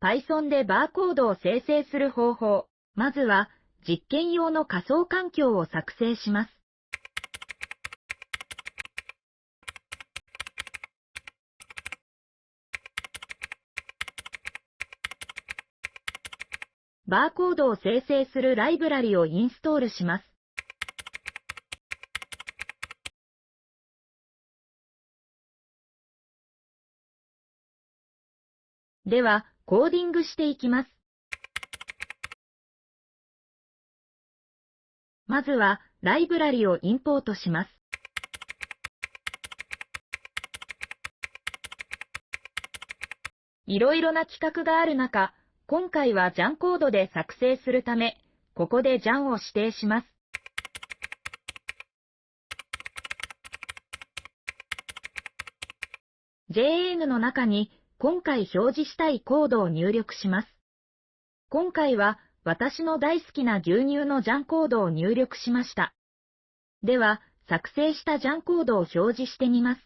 Python でバーコードを生成する方法。まずは、実験用の仮想環境を作成します。バーコードを生成するライブラリをインストールします。では、コーディングしていきます。まずは、ライブラリをインポートします。いろいろな企画がある中、今回は Jan コードで作成するため、ここで Jan を指定します。JN の中に今回表示したいコードを入力します。今回は私の大好きな牛乳の Jan コードを入力しました。では、作成した Jan コードを表示してみます。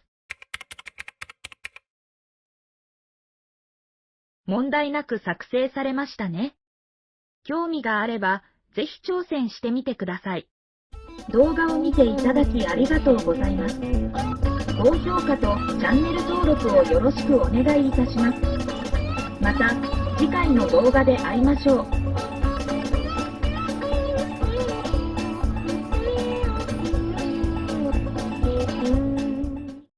問題なく作成されましたね。興味があれば、ぜひ挑戦してみてください。動画を見ていただきありがとうございます。高評価とチャンネル登録をよろしくお願いいたします。また、次回の動画で会いましょう。